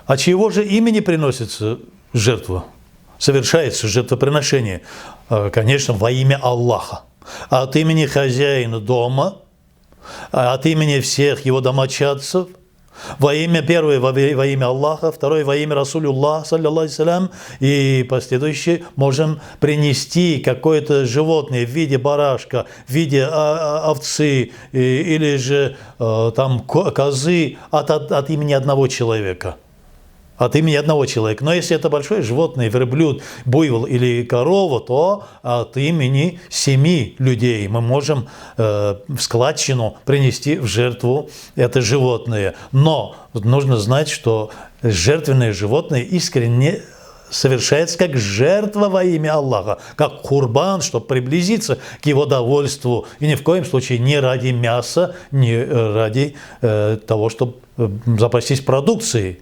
От чьего же имени приносится жертва? Совершается жертвоприношение, конечно, во имя Аллаха. От имени хозяина дома, от имени всех его домочадцев, во имя первое во имя Аллаха, второе во имя Расулюллах, саллиллаху алейхи, и последующие можем принести какое-то животное в виде барашка, в виде овцы или же там козы от имени одного человека. От имени одного человека. Но если это большое животное, верблюд, буйвол или корова, то от имени 7 людей мы можем в складчину принести в жертву это животное. Но нужно знать, что жертвенное животное искренне совершается как жертва во имя Аллаха, как курбан, чтобы приблизиться к его довольству. И ни в коем случае не ради мяса, не ради того, чтобы запастись продукцией.